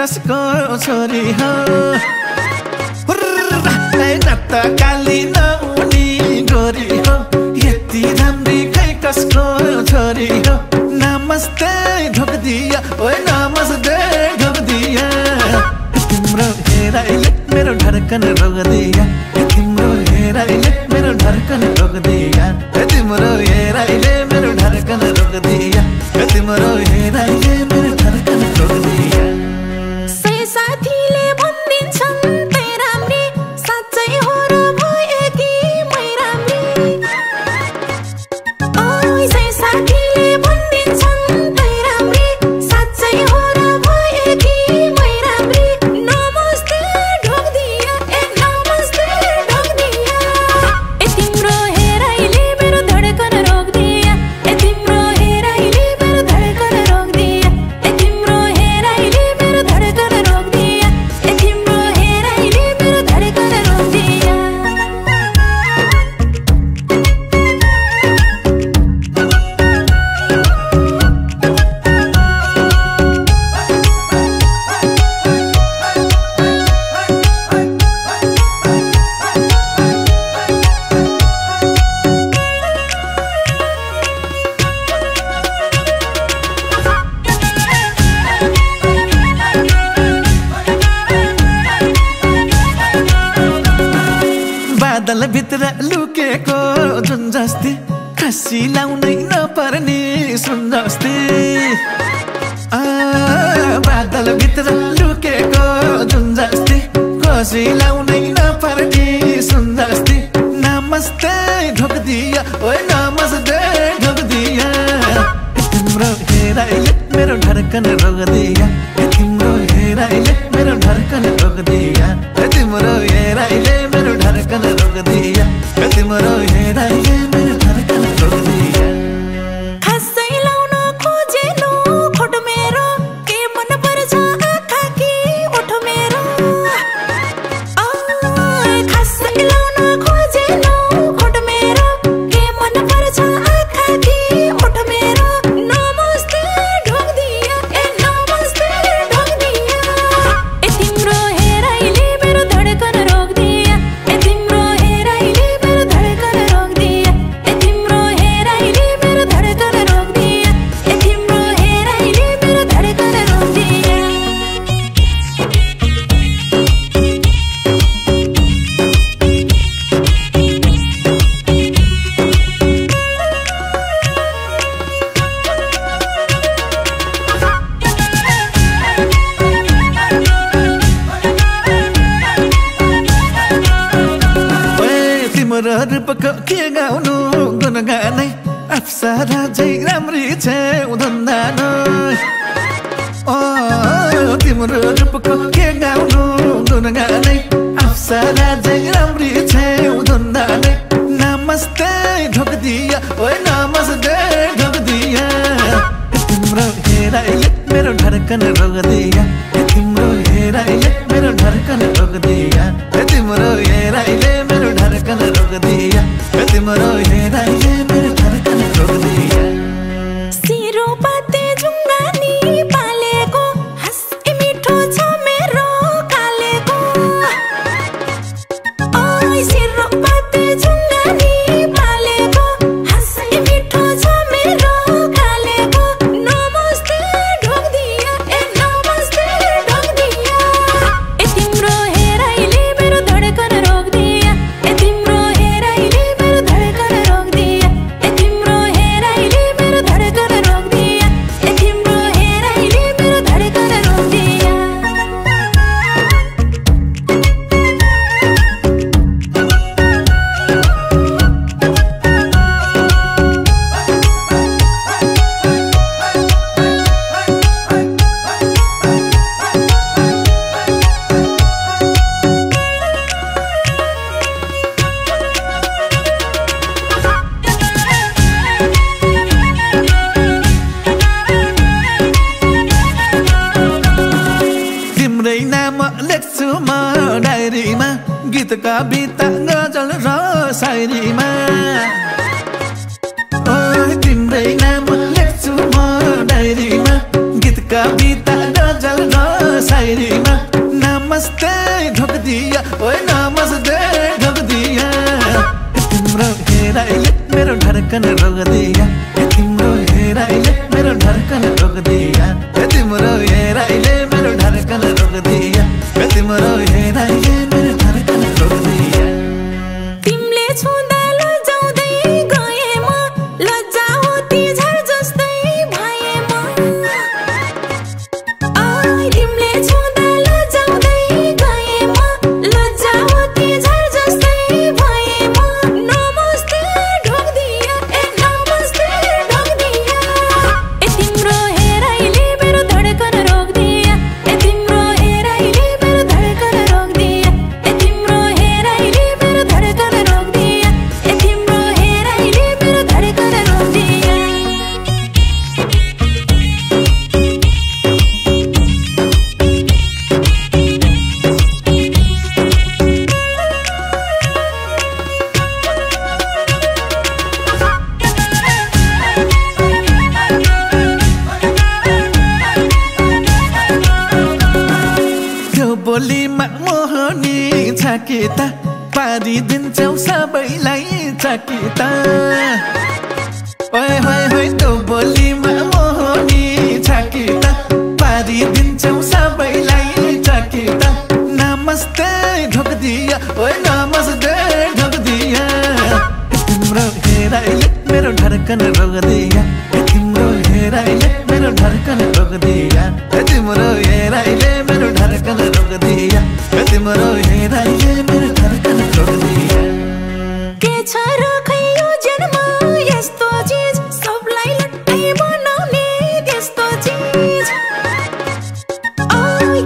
कसको छोरी हो रत्त काली नहुनी गोरी हो यति राम्री खै कसको छोरी हो नमस्ते ढोक दिया ओए नमस्ते ढोक दिया तिम्रो हेराइले मेरो धड्कन रोक दिया तिम्रो हेराइले मेरो धड्कन रोक दिया तिम्रो हेराइले मेरो धड्कन रोक दिया तिम्रो हेराइले मेरो धड्कन रोक दिया सय साथीले भन्दिन्छन् तै राम्री साँच्चै हो र भएकी मै राम्री ओइ सय साथीले भन्दिन्छन् तै राम्री साँच्चै हो र भएकी मै राम्री नमस्ते ढोक दिया ए नमस्ते ढोक दिया ए तिम्रो हेराइले मेरो धड्कन रोक दिया ए तिम्रो हेराइले मेरो धड्कन रोक दिया ए तिम्रो हेराइले मेरो धड्कन रोक दिया ए तिम्रो हेराइले मेरो धड्कन रोक दिया बादल भित्र लुकेको जुन जस्तै खसी लाउनै नपर्ने सुन जस्तै बादल भित्र लुकेको जुन जस्तै खसी लाउनै नपर्ने सुन जस्तै नमस्ते ढोक दिया ओए नमस्ते ढोक दिया तिम्रो हेराइले मेरो धड्कन रोक दिया तिम्रो हेराइले मेरो धड्कन रोक दिया तिम्रो हेराइले मेरो धड्कन रोक दिया तिम्रो हेराइले मेरो धड्कन रोक दिया खासै लाउन खोजेलो खोट मेरो के मन पर्छ आँखा कि ओठ मेरो खासै लाउन खोजेलो खोट मेरो के मन पर्छ आँखा कि ओठ मेरो नमस्ते ढोक दिया ए नमस्ते ढोक दिया ए तिम्रो हेराइले मेरो धड्कन रोक दिया ए तिम्रो हेराइले मेरो धड्कन रोक दिया ए तिम्रो हेराइले मेरो धड्कन रोक दिया ए तिम्रो हेराइले मेरो धड्कन रोक दिया ओए तिम्रो रूपको के गाउनु गुनगानै अप्सरा झै राम्री छेउ धन्दानो तिम्रो रूपको के गाउनु गुनगानै अप्सरा झै राम्री छेउ धन्दानै नमस्ते ढोक दिया ओए नमस्ते ढोक दिया तिम्रो हेराइले मेरो धड्कन रोक दिया तिम्रो हेराइले मेरो धड्कन रोक दिया तिम्रो हेराइले मेरो धड्कन रोक दिया तिम्रो हेराइले मेरो धड्कन रोक दिया सिरोपाते जुङ्गानी पालेको हाँसी मिठो छ मेरो कालेको ओइ सिरोपाते जुङ्गानी पालेको हाँसी मिठो छ मेरो कालेको नमस्ते ढोक दिया ए नमस्ते ढोक दिया ए तिम्रो हेराइले मेरो धड्कन रोक दिया ए तिम्रो हेराइले मेरो धड्कन रोक दिया ए तिम्रो हेराइले मेरो धड्कन रोक दिया ए तिम्रो हेराइले मेरो धड्कन रोक दिया तिम्रै नाम लेख्छु म डायरीमा गीत कविता गजल र शायरीमा तिम्रै नाम लेख्छु म डायरीमा गीत कविता गजल र शायरीमा नमस्ते ढोक दिया ओए नमस्ते ढोक दिया तिम्रो हेराइले मेरो धड्कन रोक दिया तिम्रो हेराइले मेरो धड्कन रोक दिया तिम्रो हेराइले मेरो धड्कन रोक दिया तिम्रो हेराइले मेरो धड्कन रोक दिया तिमीले छुँदा लजाउँदै गएमा लज्जा होती झर जस्तै भएमा तिमीले छुँदा लजाउँदै गएमा लज्जा होती झर जस्तै भएमा नमस्ते ढोक दिया नमस्ते ढोक दिया तिम्रो हेराइले मेरो धड्कन रोक दिया तिम्रो हेराइले मेरो धड्कन रोक दिया तिम्रो हेराइले मेरो धड्कन रोक दिया तिम्रो हेराइले मेरो धड्कन रोक दिया त्यो बोलीमा मोहनी छाकिता पारिदिन्छौ सबैलाई चकिता ओए होए होए त्यो बोलीमा मोहनी छाकिता पारिदिन्छौ सबैलाई चकिता नमस्ते ढोक दिया ओए नमस्ते ढोक दिया तिम्रो हेराइले मेरो धड्कन रोक दिया तिम्रो हेराइले मेरो धड्कन रोक दिया तिम्रो हेराइले मेरो धड्कन रोक दिया तिम्रो हेराइले मेरो धड्कन रोक दिया के छ र खै यो जन्म यस्तो चीज सबलाई लट्टै बनाउने त्यस्तो चीज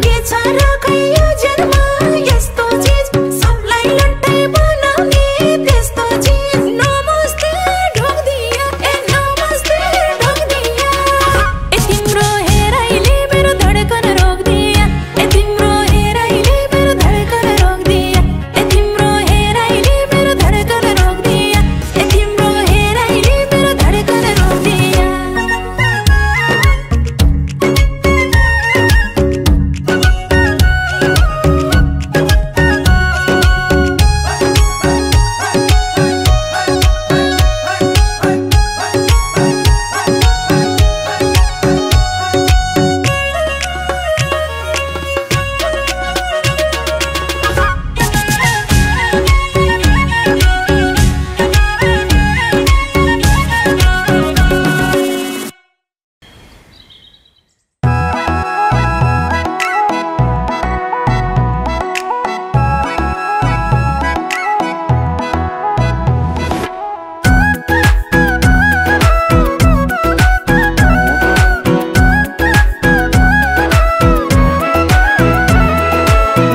के छ र खै यो जन्म यस्तो चीज सबलाई लट्टै बनाउने त्यस्तो चीज नमस्ते ढोक दिया नमस्ते ढोक दिया तिम्रो हेराइले मेरो धड्कन रोक दिया तिम्रो हेराइले मेरो धड्कन रोक दिया तिम्रो हेराइले मेरो धड्कन रोक दिया तिम्रो हेराइले मेरो धड्कन रोक दिया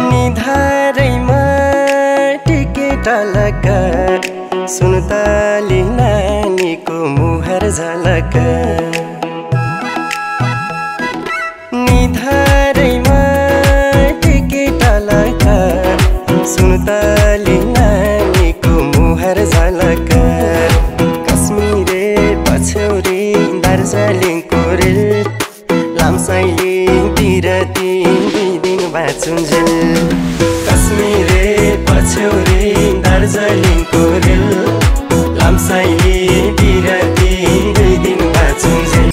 निधारैमा टिकेट लगा सुनताली नानीको मुहार झलक निधारैमा टिकेट लगा सुनताली नानीको मुहार झलक कश्मीरे पछौरी दार्जिलिङको रेल लामसाइलिङतिर दुई दिन बाँचुन्जेल कश्मीरे पछौरी दार्जिलिङको रेल लामसाइलिङतिर दुई दिन बाँचुन्जेल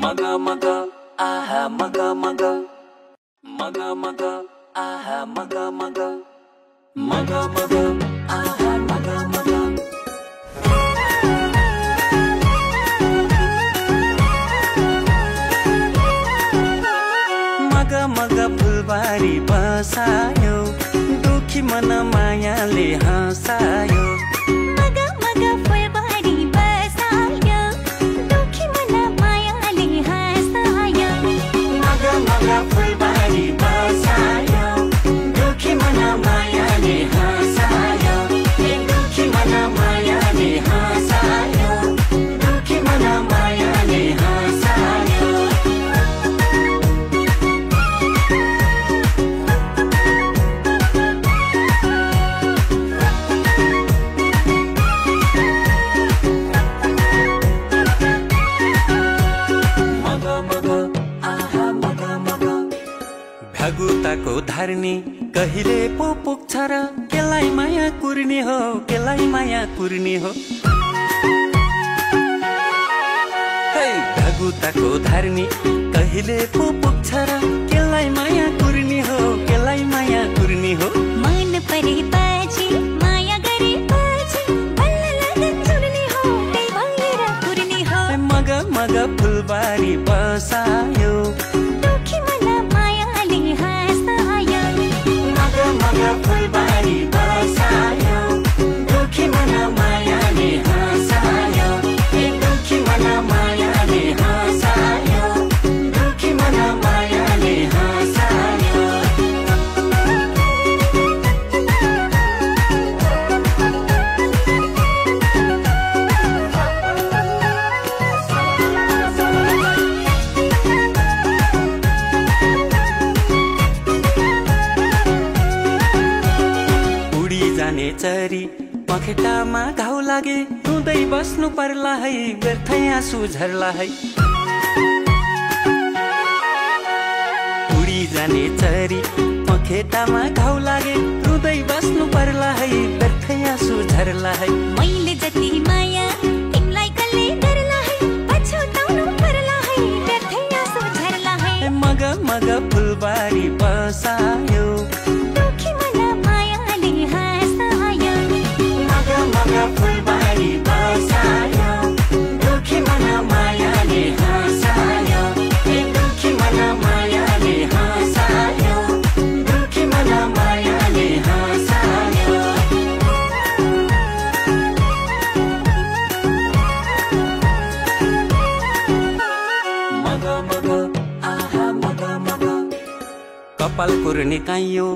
Maga maga, aha maga maga, maga maga, aha maga maga, maga maga, aha maga maga. Maga maga फुलबारी बसायो, दुखी मन मायाले हँसायो. मगा मगा फुलबारी बसायो दुखी मन मायाले हँसायो Maga maga फुलबारी बसायो, दुखी मन मायाले हँसायो. दुखी मन मायाले हँसायो, दुखी मन मायाले हँसायो. धार्नी कहिले पो पुग्छ र केलाई माया कुर्ने हो केलाई माया कुर्ने हो ढगुताको धार्नी कहिले पो पुग्छ र केलाई माया कुर्ने हो केलाई माया कुर्ने हो मन परेपछि माया गरेपछि बल्ल लगन जुर्ने हो त्यही भएर कुर्ने हो मग मग फुलबारी बसायो दुखी मन मायाले हाँसायो मग मग फुलबारी बसायो दुखी मन मायाले हाँसायो दुखी मन मायाले हाँसायो दुखी मन मायाले हाँसायो उडी जाने चरी पखेटामा घाउ लागे रुँदै बस्नु पर्ला है व्यर्थै आँसु झर्ला है उडी जाने चरी पखेटामा घाउ लागे रुँदै बस्नु पर्ला है व्यर्थै आँसु झर्ला है मैले जति माया तिमीलाई कसले गर्ला है पछुताउनु पर्ला है व्यर्थै आँसु झर्ला है मग मग फुलबारी बसायो दुखी मन मायाले हाँसायो मग मग फुलबारी बसायो दुखी मन मायाले हाँसायो दुखी मन मायाले हाँसायो दुखी मन मायाले हाँसायो मग मग आहा मग मग कपाल कुर्ने काइयो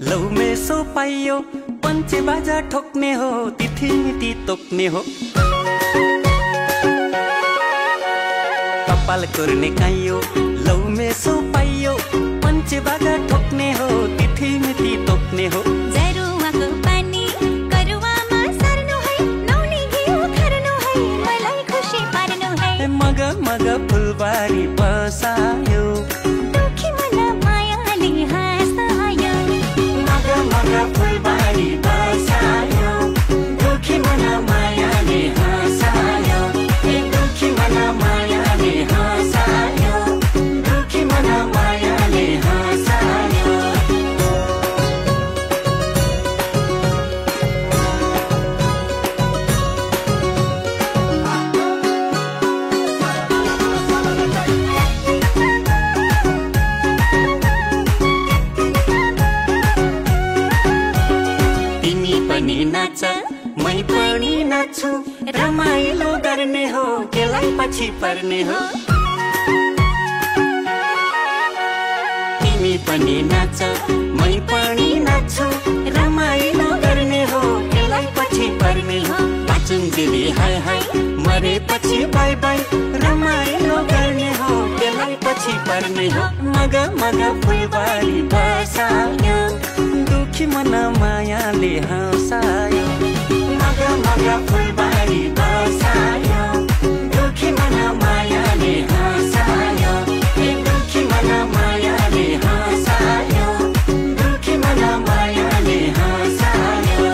लौ मेसो पाइयो पञ्चे बाजा ठोक्ने हो तिथि मिति तोक्ने हो कपाल कुर्ने काइयो लौ मेसो पाइयो पञ्चे बाजा ठोक्ने हो तिथि मिति तोक्ने हो जरुवाको पानी करुवामा सर्नु है नौनी घिउ खर्नु है मलाई खुसी पार्नु है मग मग फुलबारी बसायो दुखी मन मायाले हाँसायो मग मग फुलबारी बसायो दुखी मन मायाले हाँसायो दुखी मन मायाले हाँसायो दुखी मन मायाले हाँसायो तिमी पनि नाच मै पनि नाच्छु रमाइलो गर्ने हो केलाई पछि पर्ने हो तिमी पनि नाच मै पनि नाच्छु रमाइलो गर्ने हो केलाई पछि पर्ने हो बाचुन्जेली हाय हाय मरेपछि बाई बाई रमाइलो गर्ने हो केलाई पछि पर्ने हो मग मग फुलबारी बसायो दुखी मन मायाले हाँसायो मग मग फुलबारी बसायो दुखी मन मायाले हाँसायो दुखी मन मायाले हाँसायो दुखी मन मायाले हाँसायो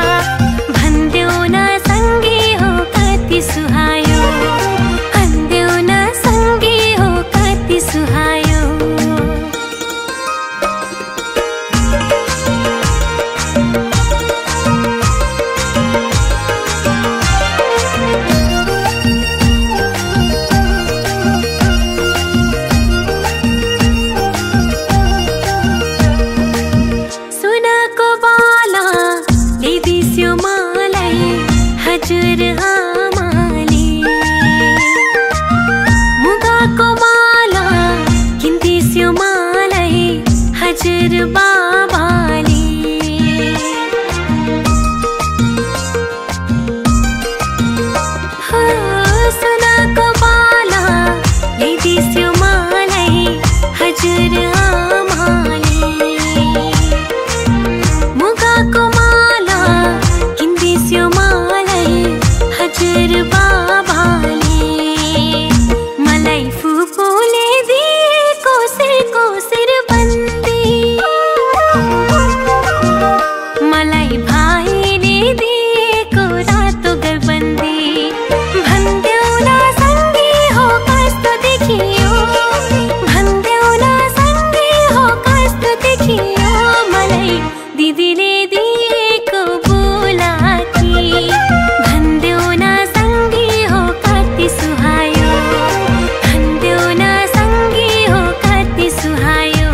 भन्देऊ न सँगै हो कति सुहायो भन्देऊ न हजुर बाबाले सुनाको बाला ल्याइदिस्यो मलाई हजुर आमाले मुगाको माला किन्दिस्यो मलाई हजुर बाबाले मलाई फुपूले दिएको सिर बन्दी मलाई भाइले दिएको रातो गरबन्दी भन्देऊ न सँगै हो कस्तो देखियो भन्देऊ न सँगै हो कस्तो देखियो मलाई दिदीले दिएको बुलाकी भन्देऊ न सँगै हो कति सुहायो भन्देऊ न सँगै हो कति सुहायो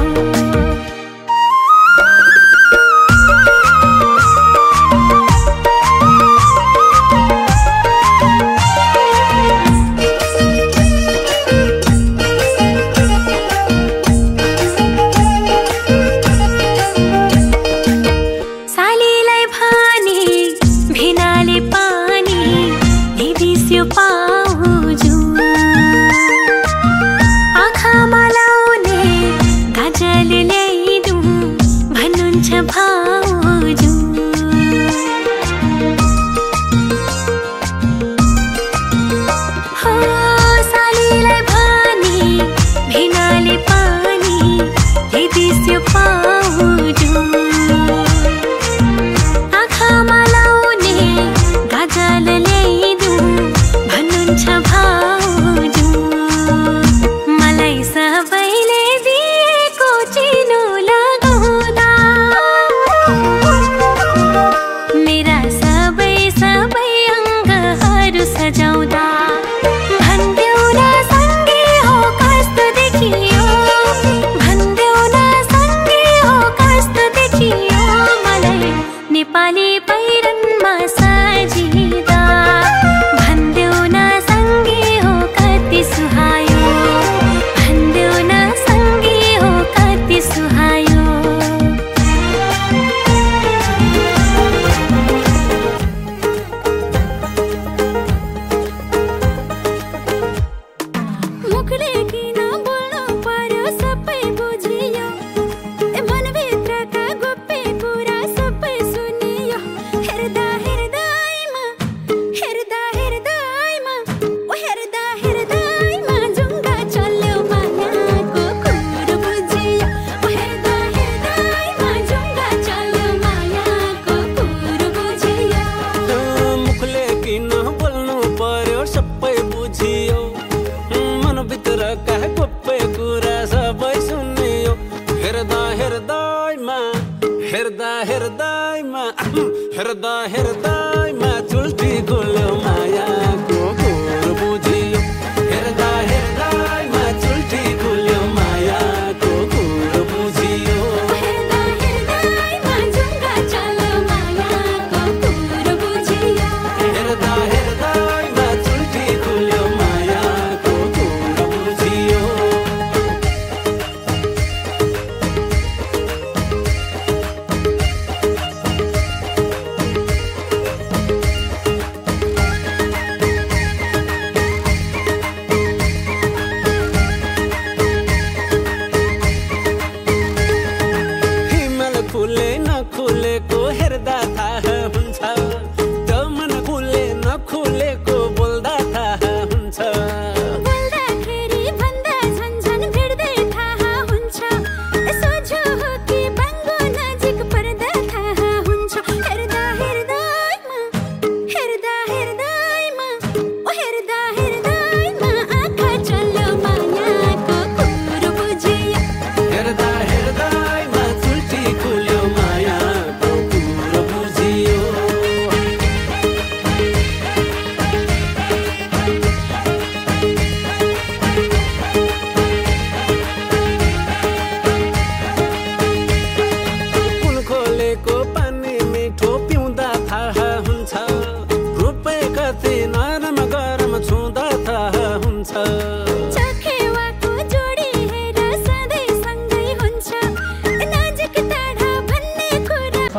सालीलाई भानी भेनाले पानी ल्याइदिस्यो पाउजु आँखामा लाउने गाजल ल्याइदिउँ भन्नुहुन्छ भाउजु हो सालीलाई भानी भेनाले पानी ल्याइदिस्यो पाउजु आँखामा लाउने गाजल ल्याइदिउँ भन्नुहुन्छ भाउजु मलाई सबैले दिएको चिनो लगाउँदा मेरा सबै अङ्गहरू सजाउँदा भन्देऊ न सँगै हो कस्तो देखियो भन्देऊ न सँगै हो कस्तो देखियो मलाई नेपाली पहिरनमा सजिदा भन्देऊ न सँगै हो कति सुहायो भन्देऊ न सँगै हो कति सुहायो मुखले किन बोल्नु पर्यो सबै बुझियो ए मनभित्रका गोप्य कुरा सबै सुनियो हेर्दा हेर्दैमा ओ हेर्दैमा जुङ्गा चल्यो मायाको कुरो बुझियो ओ हेर्दैमा जुङ्गा चल्यो मायाको कुरो बुझियो मुखले किन बोल्नु पर्यो सबै बुझियो मनभित्रका गोप्य कुरा सबै सुनियो हेर्दैमा चुल्ठी खोल्यो मायाको कुरो बुझियो हेर्दैमा चुल्ठी खोल्यो मायाको कुरो बुझियो हेर्दैमा जुङ्गा चल्यो मायाको कुरो बुझियो हेर्दैमा चुल्ठी खोल्यो मायाको कुरो बुझियो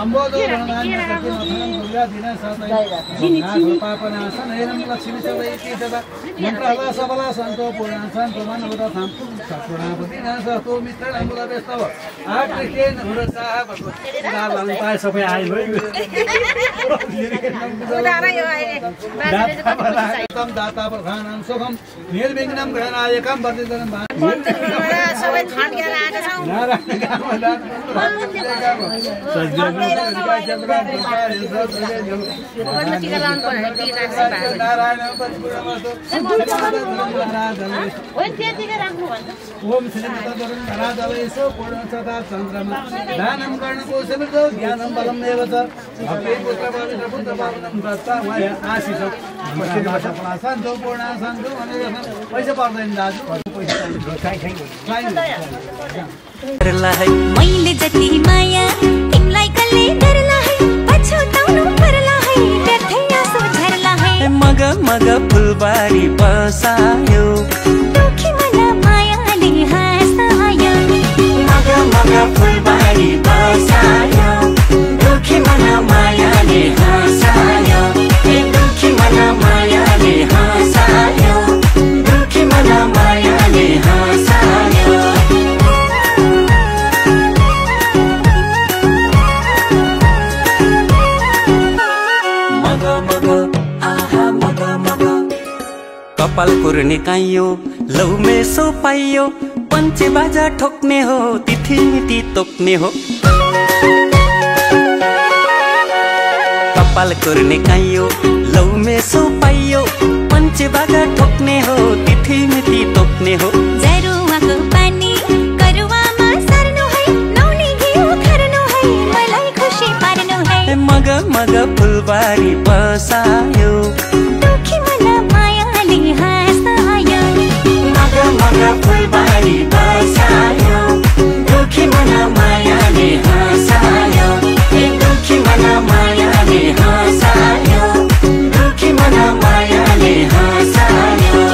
लम्बोदर रणधान्य कथिमथनं दुर्गाधीन सतै पापनाशन हेरं लक्ष्मी सवै कीटदा मन्त्रहला सबला सन्तो पूर्णासन प्रमाणवदथां सत्पुरापति नासतो मित्रणां मुदवेस्तव आकृतेन हुरसाह भगवती सबै आयो दातापरायतम दाता प्रधानं शुभम निर्विघ्नं गणनायकं वर्धितं सबै थान गेर आएका छौं नारायण गामदान टिका लाउनु पर्यो नारायण परिपूर्णमस्तु ओइ त्यतिकै राख्नु भन्छ ओम श्री तद्वरुण धराधवेशो पूर्णसदा चन्द्रमा दानं कर्णको समृद्ध ज्ञानं बलं एव च भक्ति पुत्र पवित्र पुत्र पावनं दत्ता माया आशिष मस्जिद भाषा पढा सन्तो पूर्ण सन्तो भनेर पैसा पर्दैन दाजु पैसा मैले जति माया तिमीलाई कसले गर्ला है पछुताउनु पर्ला है व्यर्थै आँसु झर्ला है मग मग फुलबारी बसायो दुखी मन मायाले हाँसायो मग मग फुलबारी बसायो दुखी मन मायाले हाँसायो दुखी मन मायाले हाँसायो दुखी मन मायाले हाँसायो कपाल कुर्ने काइयो लौ मेसो पाइयो पञ्चे बाजा ठोक्ने हो तिथि मिति तोक्ने हो कपाल कुर्ने काइयो लौ मेसो पाइयो पञ्चे बाजा ठोक्ने हो तिथि मिति तोक्ने हो जरुवाको पानी करुवामा सर्नु है नौनी घिउ खर्नु है मलाई खुसी पार्नु है मग मग फुलबारी बसायो दुखी मन मायाले हाँसायो मग मग फुलबारी बसायो दुखी मन मायाले हाँसायो दुखी मन मायाले हाँसायो दुखी मन मायाले हाँसायो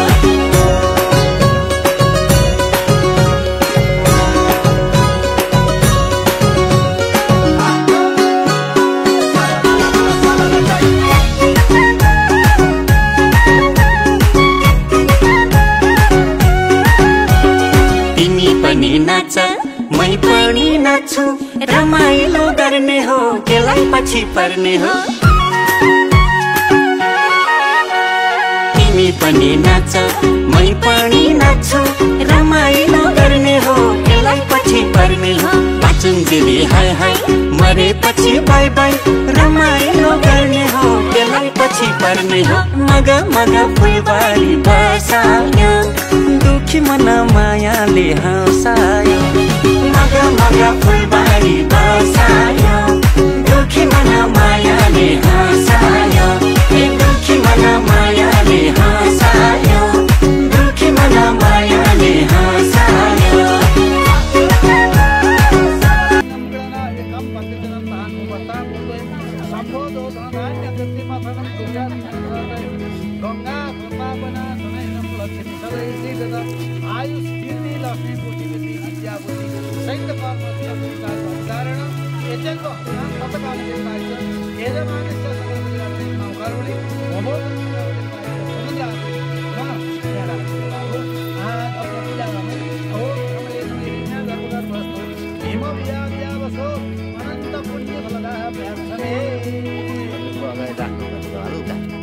नाच मै पनि नाच्छु रमाइलो गर्ने हो केलाई पछि पर्ने हो तिमी पनि नाच मै पनि नाच्छु रमाइलो गर्ने हो केलाई पछि पर्ने हो बाचुन्जेली हाय हाय मरेपछि बाई बाई रमाइलो गर्ने हो केलाई पछि पर्ने हो मग मग फुलबारी बसायो दुखी मन मायाले हाँसायो मग मग फुलबारी बसायो दुखी मन मायाले हाँसायो दुखी मन मायाले हाँसायो दुखी मन मायाले हाँसायो आयुष कीर्ति लक्ष्मी बुद्धि बुद्धि विद्या बुद्धि सहित कर्म कारण यज्ञको पतकाले पाइन्छ यजमानस्य सकलले नौकरले होमो समुद्र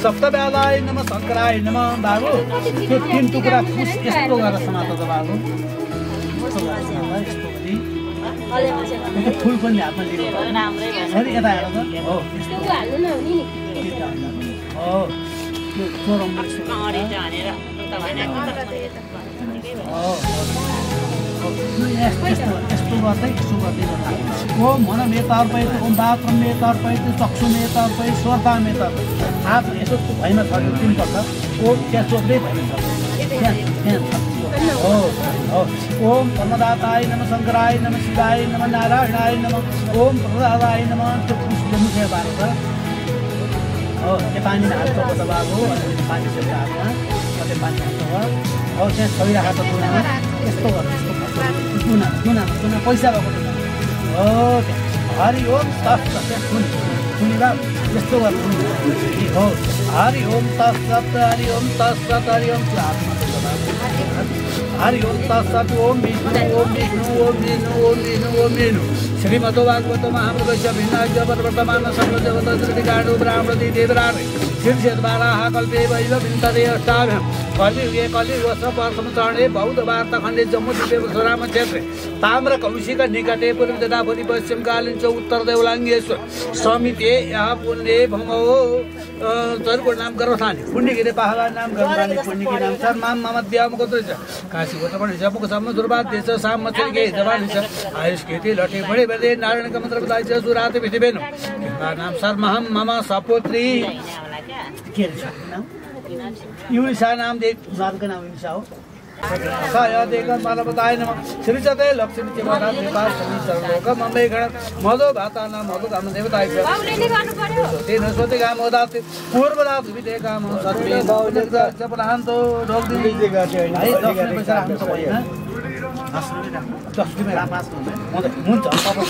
सप्तव्यालाय नमः शङ्कराय नमः बाबु त्यो तीन टुक्रा फुस यस्तो गरेर समात त बाबु फुल पनि हातमा लिनु यता हेर त हो हो त्यो चोरम यस्तो गर्दै ओम मनमेतार्पयति ओम दात्रमेतार्पयति चक्षुमेतार्पयति श्रोतामेतार्पयति हात यसो भैमा छर्यो तिनपल्ट ओम त्यहाँ चोक्दै भैमा छ ओम परमदाताय नमः शङ्कराय नमः शिवाय नमः नारायणाय नमः ओम प्रदाताय नमः त्यो पुष्पले मुखे पारेर हो त्यो पानी हाल्छ बाबु पानी चाहिँ हातमा कतै पानी हाल्छ हो त्यहाँ छोइराख त दुनामा यस्तो गर्नु यस्तो दुना पैसा भएको दुना हो हरि ओम तत्सत सुनिदा यस्तो हो हरि ओम तत्सत हरि ओम तत्सत हरि ओम हरि ओम तत्सत ओम विष्णु ओम विष्णु ओम विष्णु ओम विष्णु ओम विष्णु श्रीमतो भागवत महाप्रवेश भिन्नाज्य वर्तमान सर्वदेवतागाणु ब्राह्मणी देवराणे शीर्षद्वाराः कल्पे वैव विन्दते अष्टाभ्यां कलियुगे कलियुगस्य परसंचरणे बौद्धवार्ताखण्डे जम्मूद्वीपे परशुराम क्षेत्रे ताम्र कौशिक निकटे पूर्व तथापरि पश्चिमकालीन च उत्तर देवलाङ्गेश्वर समिते यहाँ पुण्य भमो चरुको नाम गर्भस्थानी पुण्यगिरे पहाड नाम गर्भस्थानी पुण्यकी नाम सर माम ममद्याम गोत्र छ काशी गोत्र पनि जमुक सम्म दुर्वाद देश साम मचेके जवान छ आयुष केटी लटे बडे बडे नारायण का मंत्र बताइ छ सुराते भितिबेन नाम सर महम मम सपुत्री के नाम युषा नाम दे नामको नाम युषा हो सायदेकं मानवताय नमः श्रीचते लक्ष्मी चिवरा कृपा समी सर्वलोक मंगलगण मधो भाताना मधु काम देवताय च तेन स्वते काम उदाते पूर्वदात विदे काम सत्य बहुनिर्ग जपनान्तो रोग दिले गते है लक्ष्मी पैसा हाम्रो होइन लक्ष्मी राम आस हुन्छ पापको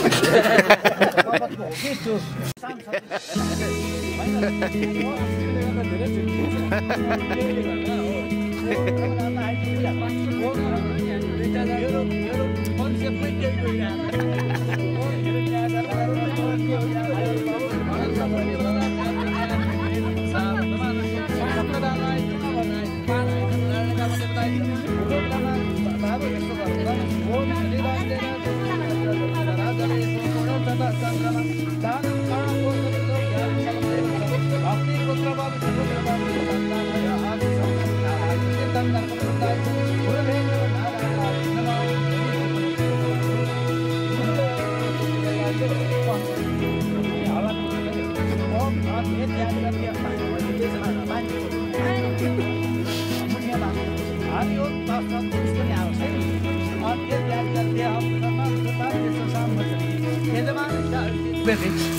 के छु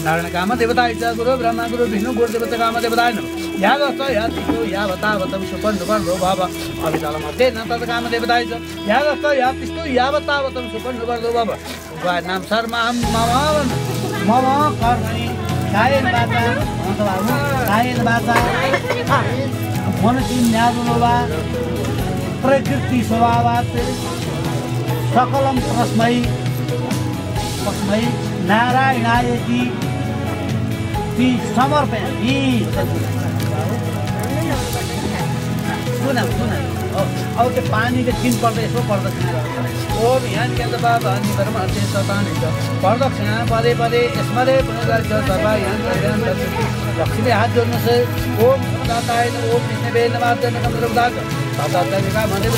नारायण काम देवताय च गुरु ब्रह्मा गुरु विष्णु गुरु देवता काम देवताय नमः यागस्थ यातिष्ठो यावतावतं सुपन्नपर्णो भाव अभितालमध्ये न तत् काम देवताय च यागस्थ यातिष्ठो यावतावतं सुपन्नपर्णो भाव नाम शर्माहं मम कर्मणि कायेन वाचा मनसि न्यादुलो वा प्रकृति स्वभावात् सकलं तस्मै नारायणायति ती समर्पयामि सुन अब त्यो पानीले किन पर्दा यसो प्रदक्षिणा गर्छ ओम यहाँ केन्द्र बाबा धर्महर्ते सतानि छ प्रदक्षिणा पदे पदे स्मरे पुनर्गर्छ सर्वा यहाँ लक्ष्मीले हात जोड्नुहोस् ओम दाताय ओम विष्णवे नमः नमः सातात्मिका मन्दिर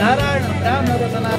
नारायण राम रतना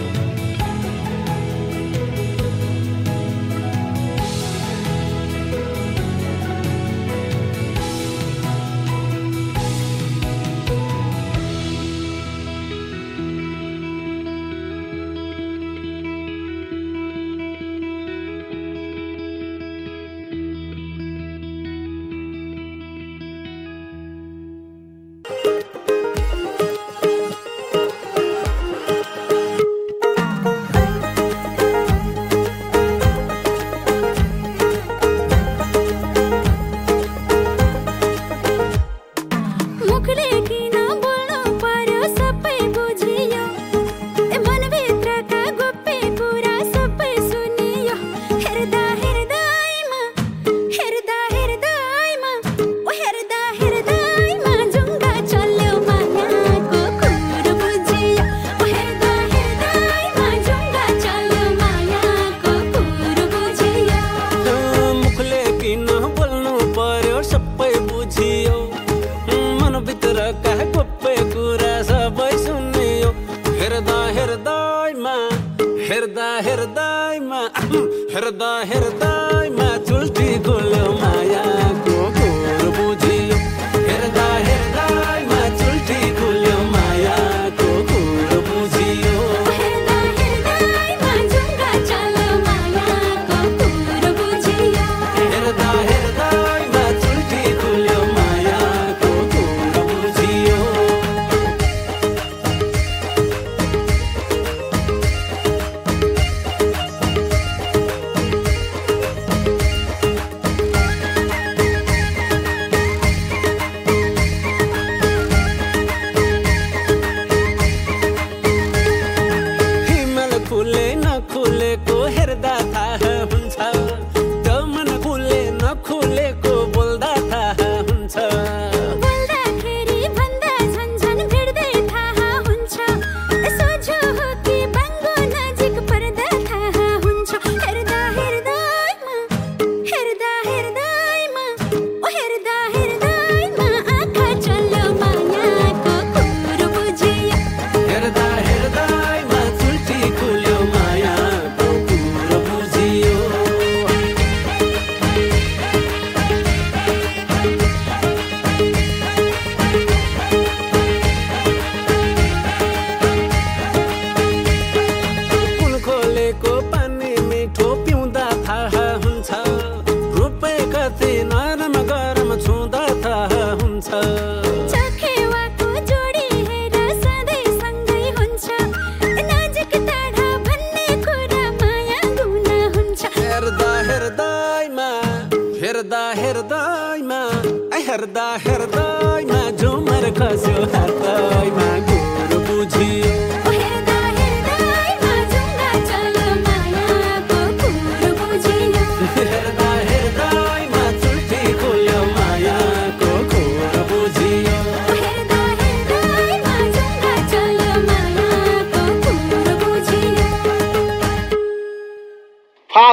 हृदयमा चुल्टी गोल्यो मायाको कुरो बुझियो हृदयमा चुल्टी गोल्यो मायाको कुरो बुझियो हृदयमा झुङ्गा चल्यो मायाको कुरो बुझियो हृदयमा चुल्टी गोल्यो मायाको कुरो बुझियो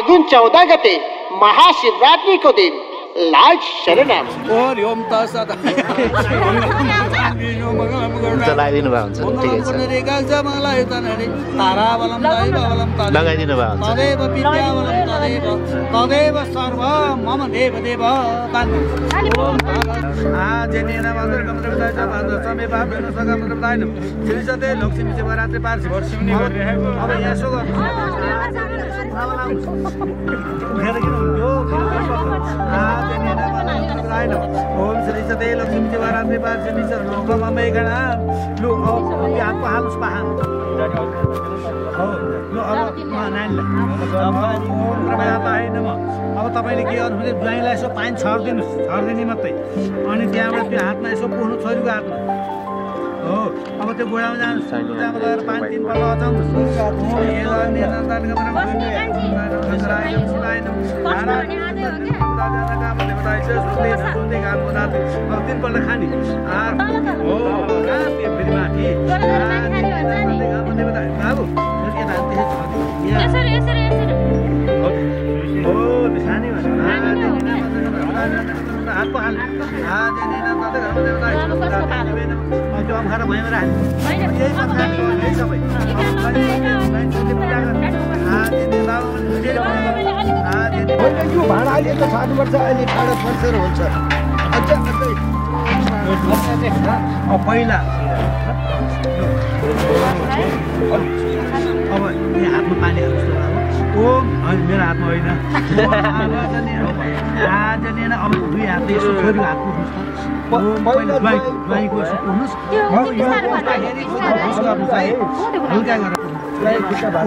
फागुन 14 गते महाशिवरात्रिको दिन लाइट शरणम ओम तत्सत लगाइदिनु भएको हुन्छ ठिकै छ लगाइदिनु भएको हुन्छ तदेव विद्यावलं तदेव सर्व मम देव देव ओम आजनेन मन्त्रकं प्रवदाय समे पापेन सकं प्रवदायनं श्रीसते लक्ष्मी शिवरात्रि पार्श्व वर्षिनी अब यसो गर्नु ओम श्री सते लक्ष्मी शिवरात्रि पार्श्व लोकमय गणा लो आपको हालस पहान अब तपाईँले के गर्नुहुन्छ ज्वाइँलाई यसो पानी छरिदिनु मात्रै अनि त्यहाँबाट त्यो हातमा यसो पुग्नु छोरीको हातमा हो अब त्यो गोडामा जानुहोस् गोडामा लगेर पानी 3 पल्ट अचाउनुहोस् अब 3 पल्ट खाने हो फेरि माथि बाबु हातको हाल त्यो अम्खाएर भैँमा राख्नु यो भाडा अहिले त 60 वर्ष अहिले 60 वर्ष हुन्छ पहिला अब यहाँ हातमा पानी हाल्नुहोस् ओम होइन मेरो हातमा होइन आज नि अब दुई हातले यसो छोरीको हात पुग्नुहोस् ज्वाइँको यसो पुग्नुहोस् हल्का गरेर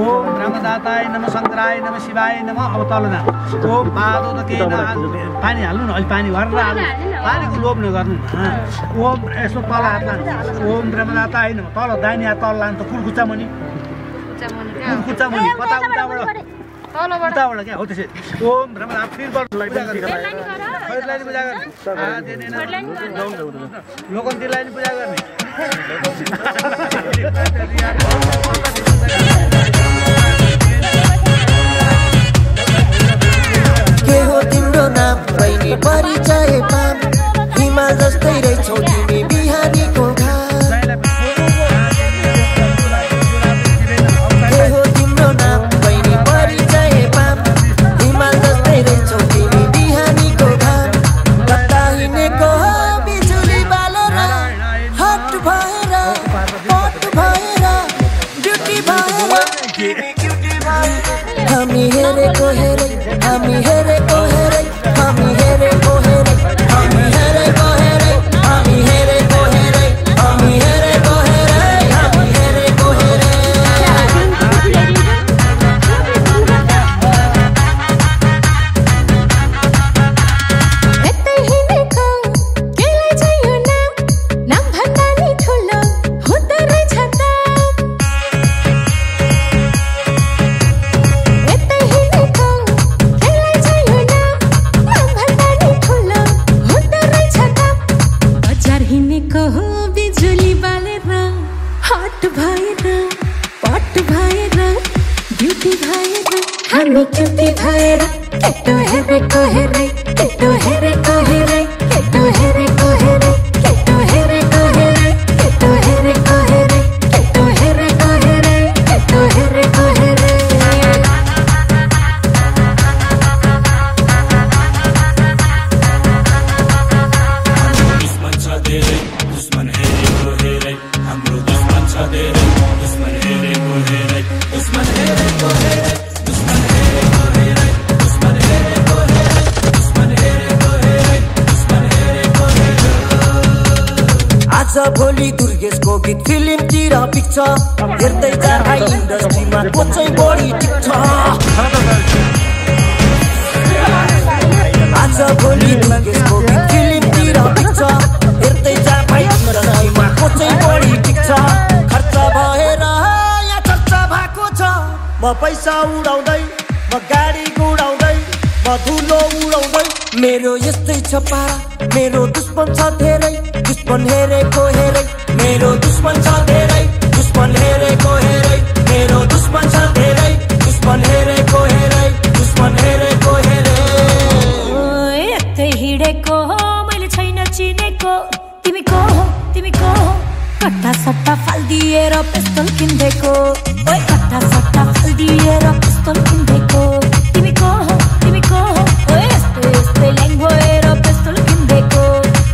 ओम रामदाताय नमः शङ्कराय नमः शिवाय नमः अब तल जा ओम पादो त केही पानी हाल्नु न अहिले पानी भरेर हाल्नु पानीको लोभ नगर्नु ओम यसो तल हात लानु ओम रामदाताय नमः तल दाहिने हात तल लानु त कुर्कुच्चा मुनि कुर्कुच्चा मुनि कता उताबाट क्या हो त्यसै ओम रामदाता फिर गर्नुलाई पूजा गर्ने लोकन्तीलाई पूजा गर्ने के हो तिम्रो नाम बहिनी परिचय पाम हिमाल जस्तै रहेछौ तिमी बिहानीको घाम के हो तिम्रो नाम बहिनी परिचय पाम हिमाल जस्तै रहेछौ तिमी बिहानीको घाम कता हिँडेको हो बिजुली बालेर हट भएर पट भएर ड्युटी भएर हामी हेरेको हेरै हामी हेरेको हेरै हामी हेरेको हेरै हामी हेरेको हेरै हामी हेरेको हेरै हामी हेरेको हेरै हामी हेरेको हेरै यतै हिँडेको केलाई चाहियो नाम भन्दा नि ठुलो हुँदो रहेछ त यतै हिँडेको केलाई चाहियो नाम भन्दा नि ठुलो हुँदो रहेछ त बजार हिँडेको हो बिजुली बालेर हट भएर पट भएर ड्युटी भएर हामी क्युटी भएर केटो हेरेको हेरै केटो हेरेको हेरै केटो हेरेको हेरै केटो हेरेको हेरै केटो हेरेको हेरै केटो हेरेको हेरै केटो हेरेको हेरै दुश्मन छ धेरै दुश्मन हेरेको हेरै हाम्रो दुश्मन छ धेरै दुश्मन हेरेको हेरै दुश्मन हेरेको हेरै दुश्मन हेरेको हेरै दुश्मन हेरेको हेरै दुश्मन हेरेको हेरै दुश्मन हेरेको हेरै आज भोलि दुर्गेशको गीत फिल्मतिर पिक्छ हेर्दै जा इन्डस्ट्रीमा को चाहिँ बढी टिक्छ आज भोलि दुर्गेशको गीत फिल्मतिर पिक्छ हेर्दै जा इन्डस्ट्रीमा को चाहिँ बढी टिक्छ खर्च भएर या चर्चा भएको छ म पैसा उडाउँदै म गाडी गुडाउँदै म धुलो उडाउँदै मेरो यस्तै छ पारा मेरो दुश्मन छ धेरै दुश्मन हेरेको हेरै मेरो दुश्मन छ धेरै दुश्मन हेरेको हेरै मेरो दुश्मन छ धेरै दुश्मन हेरेको हेरै दुश्मन कट्टा सट्टा फालिदिएर पिस्तल किन्देको ओए कट्टा सट्टा फालिदिएर पिस्तल किन्देको तिमी को हो ओए यस्तै ल्याङ भएर पिस्तल किन्देको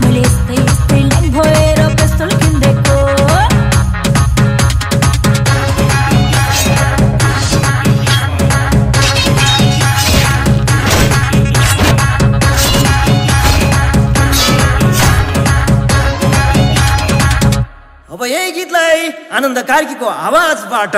मैले यस्तै ल्याङ भएर पिस्तल किन्देको अब यही गीतलाई आनन्द कार्कीको आवाजबाट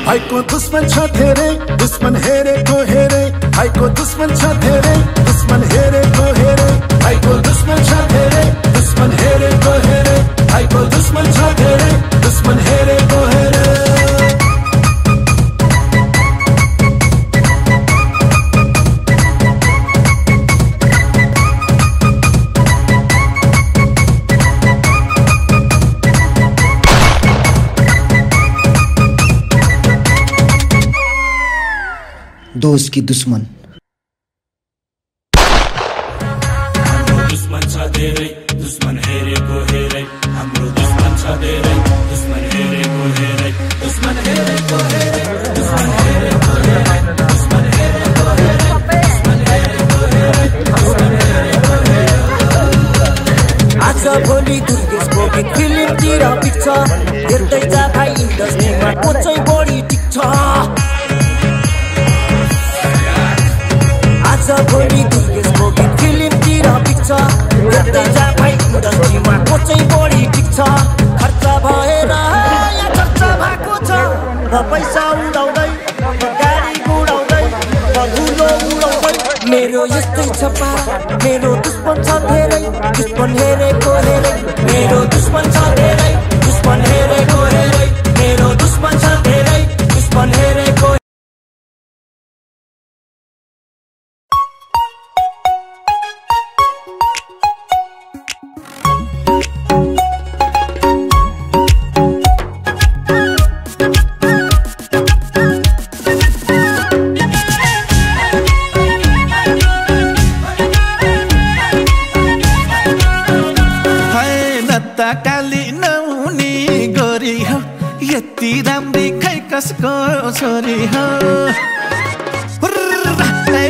भाइको दुश्मन छ धेरै दुश्मन हेरेको हेरे भाइको दुश्मन छ धेरै दुश्मन हेरेको हेरे भाइको दुश्मन छ धेरै दुश्मन हेरेको हेरे भाइको दुश्मन छ धेरै दुश्मन हेरेको हेरे दोस्त की दुश्मन दुश्मन छ धेरै दुश्मन हेरेको हेरे हाम्रो दुश्मन छ धेरै दुश्मन हेरेको हेरे दुश्मन हेरेको हेरे दुश्मन हेरेको हेरे दुश्मन हेरेको हेरे दुश्मन हेरेको हेरे दुश्मन हेरेको हेरे आज भोलि दुर्गेशको गीत फिल्मतिर पिक्छ हेर्दै जा भाइ इन्डस्ट्रीमा को चाहिँ बढी टिक्छ आज भोलि दुर्गेशको गीत फिल्मतिर पिक्छ हेर्दै जा भाइ इन्डस्ट्रीमा को चाहिँ बढी टिक्छ खर्च भएर यहाँ चर्चा भएको छ र पैसा उडाउँदै गाडी उडाउँदै धुलो उडाउँदै मेरो यस्तै छ पारा मेरो दुश्मन छ धेरै दुश्मन हेरेको हेरे मेरो दुश्मन छ धेरै दुश्मन हेरेको हेरे मेरो दुश्मन छ धेरै दुश्मन हेरेको यति राम्री खै कसको छोरी हो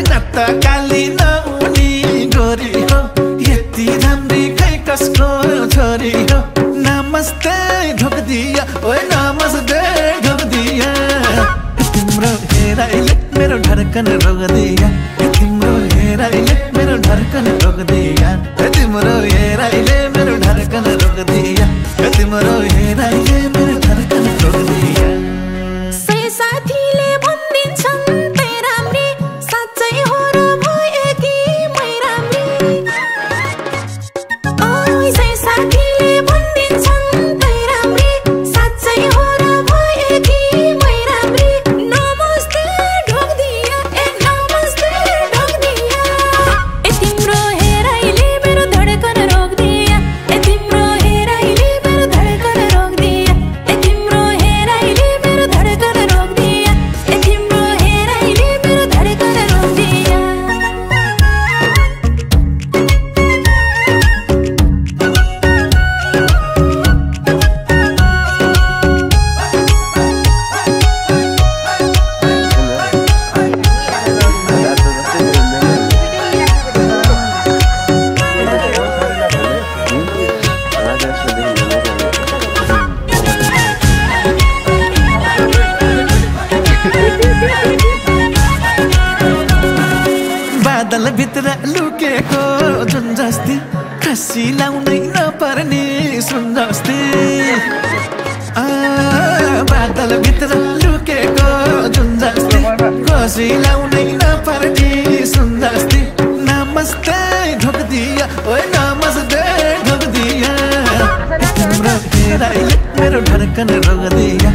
नत्ता काली नहुनी गोरी हो यति राम्री खै कसको छोरी हो नमस्ते ढोक्दिया ओए नमस्ते ढोक्दिया तिम्रो हेराइले मेरो धड्कन रोक्दिया तिम्रो हेराइले मेरो धड्कन रोक्दिया तिम्रो हेराइले मेरो धड्कन रोक्दिया तिम्रो हेराइले मेरो धड्कन रोक्दिया साथीले भनिदिन्छन् तै राम्री साँच्चै हो र भए कि मै राम्री ओइ साथीले भनिदिन्छन् तै राम्री साँच्चै हो र भए कि मै राम्री नमस्ते ढोक्दिया नमस्ते ढोक्दिया तिम्रो हेराइले मेरो धड्कन रोक्दिया तिम्रो हेराइले मेरो धड्कन रोक्दिया तिम्रो हेराइले मेरो धड्कन रोक्दिया तिम्रो हेराइले मेरो धड्कन रोक्दिया बादल भित्र लुकेको जुन जस्ती खसी लाउनै नपर्ने सुन जस्ती बादल भित्र लुकेको जुन जस्ती खसी लाउनै नपर्ने सुन जस्ती नमस्ते ढोक्दिया ओए नमस्ते ढोक्दिया तिम्रो हेराइले मेरो धड्कन रोक्दिया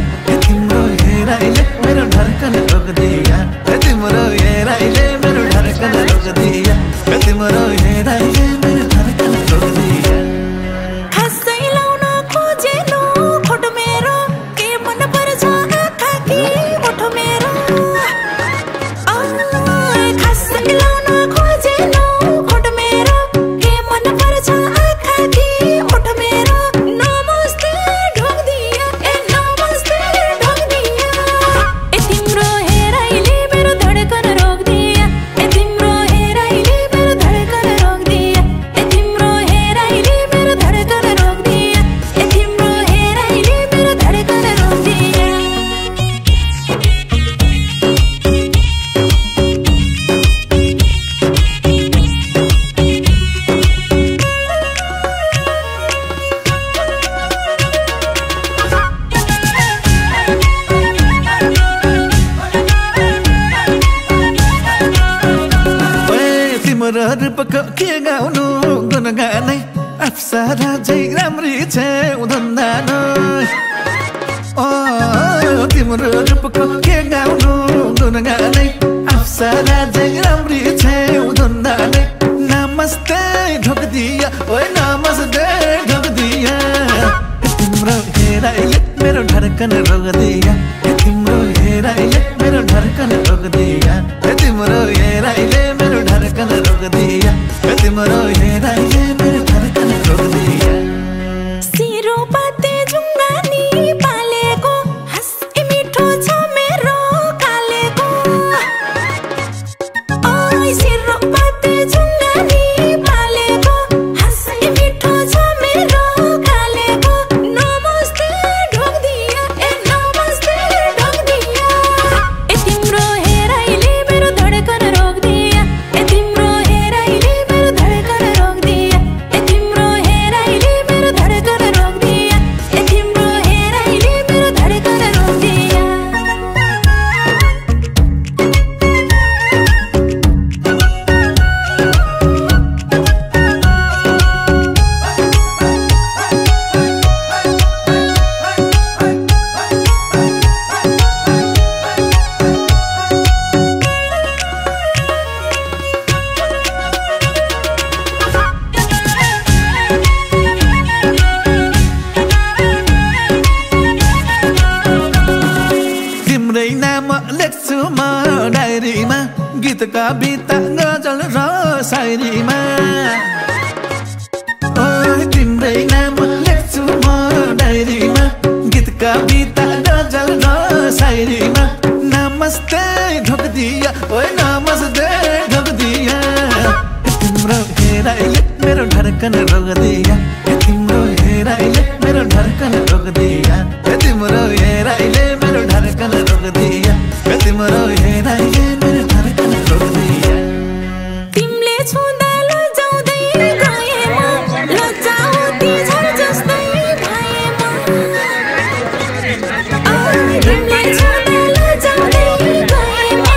तिम्रो हेराइले मेरो धड्कन रोक्दिया तिम्रो हेराइले मेरो धड्कन रोक्दिया तिम्रो हेराइले मेरो धड्कन रोक्दिया हँसै लाउन खोजेनो खोट मेरो के मन पर्छ आँखा कि ओठ मेरो हँसै लाउन खोजेनो खोट मेरो के गाउनु गुनगानै अप्सरा झै राम्री छेउ धन्दा नै ओ तिम्रो रूपको के गाउनु गुनगानै अप्सरा झै राम्री छेउ धन्दा नै नमस्ते ढोक्दिया ओए नमस्ते ढोक्दिया तिम्रो हेराइले मेरो धड्कन रोक्दिया तिम्रो हेराइले मेरो धड्कन रोक्दिया तिम्रो हेराइले मेरो धड्कन रोक्दिया तिम्रो हेराइले मेरो धड्कन रोक्दिया सिरोपाते जुङ्गानी पालेको हाँसी मिठो छ मेरो कालेको ओइ सिरोपाते जुङ्गानी पालेको हाँसी मिठो छ मेरो कालेको नमस्ते ढोक्दिया ए नमस्ते ढोक्दिया ए तिम्रो हेराइले मेरो धड्कन रोक्दिया ए तिम्रो हेराइले मेरो धड्कन रोक्दिया ए तिम्रो हेराइले मेरो धड्कन रोक्दिया ए तिम्रो हेराइले मेरो धड्कन रोक्दिया तिम्रै नाम लेख्छु म डायरीमा गीत कविता गजल र शायरीमा ओ तिम्रै नाम लेख्छु म डायरीमा गीत कविता गजल र शायरीमा नमस्ते ढोक्दिया ओए नमस्ते ढोक्दिया तिम्रो हेराइले मेरो धड्कन रोक्दिया तिम्रो हेराइले मेरो धड्कन रोक्दिया तिम्रो हेराइले मेरो धड्कन रोक्दिया तिम्रो हेराइले मेरो धड्कन रोक्दिया तिमीले छुँदा लजाउँदै गएमा लजाउती झर जस्तै भएमा तिमीले छुँदा लजाउँदै गएमा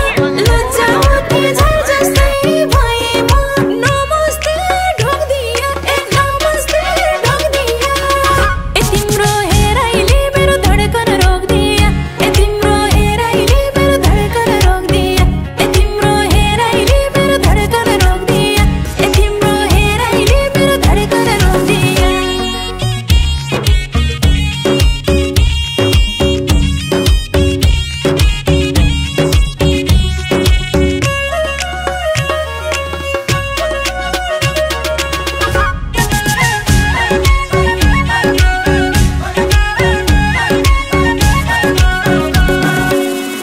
लजाउती झर जस्तै भएमा नमस्ते ढोक्दिया ए नमस्ते ढोक्दिया ए तिम्रो हेराइले मेरो धड्कन रोक्दिया ए तिम्रो हेराइले मेरो धड्कन रोक्दिया ए तिम्रो हेराइले मेरो धड्कन रोक्दिया ए तिम्रो हेराइले मेरो धड्कन रोक्दिया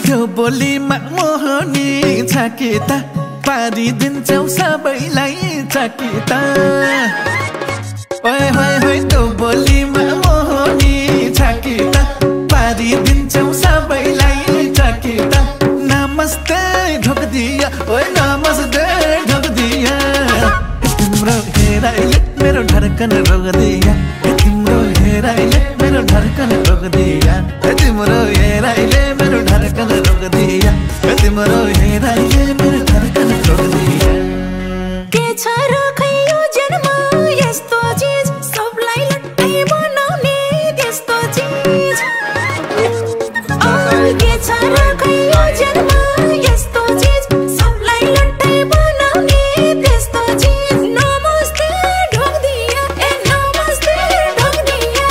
त्यो बोलीमा मोहनी छाकिता पारिदिन्छौ सबैलाई चकिता ओए होए होए त्यो बोलीमा मोहनी छाकिता पारिदिन्छौ सबैलाई चकिता नमस्ते ढोक्दिया ओए नमस्ते ढोक्दिया तिम्रो हेराइले मेरो धड्कन रोक्दिया तिम्रो हेराइले मेरो धड्कन रोक्दिया तिम्रो हेराइले मेरो धड्कन रोक्दिया तिम्रो हेराइले मेरो धड्कन रोक्दिया के छ र खै यो जन्म यस्तो चीज सबलाई लट्टै बनाउने त्यस्तो चीज के छ र खै यो जन्म यस्तो चीज सबलाई लट्टै बनाउने त्यस्तो चीज नमस्ते ढोक्दिया ए नमस्ते ढोक्दिया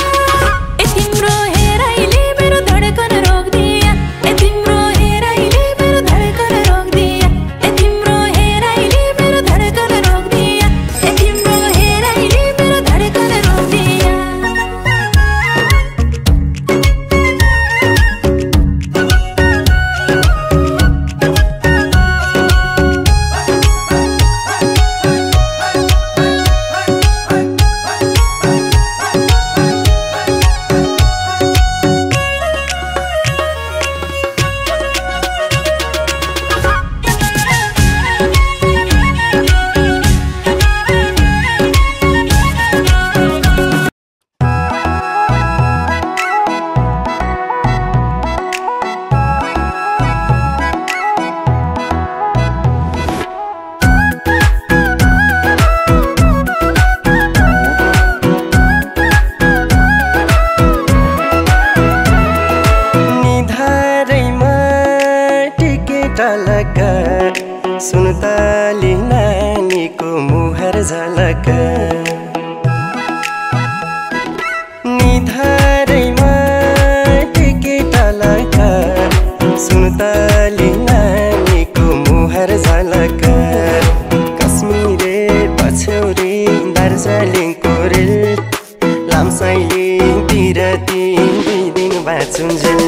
ए तिम्रो हेराइले मेरो धड्कन रोक्दिया ए तिम्रो हेराइले मेरो धड्कन रोक्दिया ए तिम्रो हेराइले मेरो धड्कन रोक्दिया झलक निधारैमा टिकेट लक सुन्तली नानीको मुहार झलक कश्मीरे पछौरी दार्जिलिङको रेल लामसाइली बिरती 2 दिन बाँचुन्जेल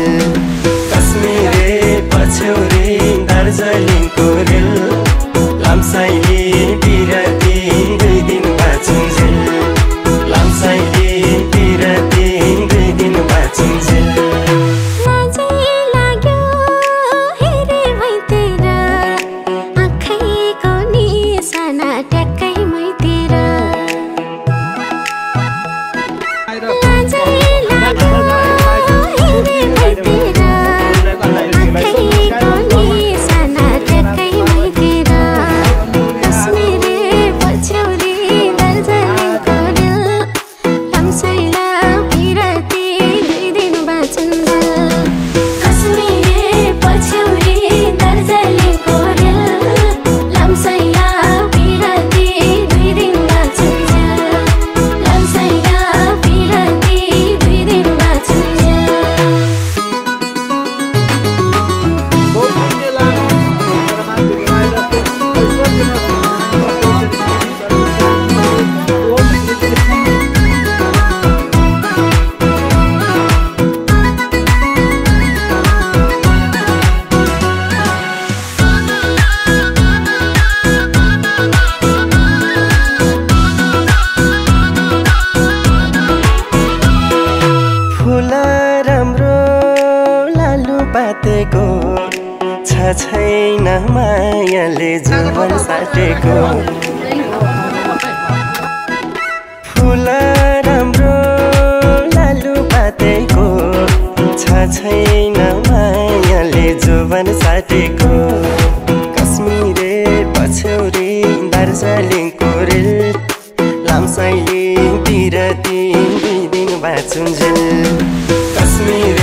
कश्मीरे पछौरी दार्जिलिङको रेल लामसाइली बिरती 2 दिन बाँचुन्जेल लामसाइली बिरती 2 दिन बाँचुन्जेल छैन मायाले जीवन साटेको फुल राम्रो लालु पातेको छैन मायाले जीवन साटेको कश्मीरे पछौरी दार्जिलिङको रेल लामसाइली बिरती 2 दिन बाँचुन्जेल कश्मीर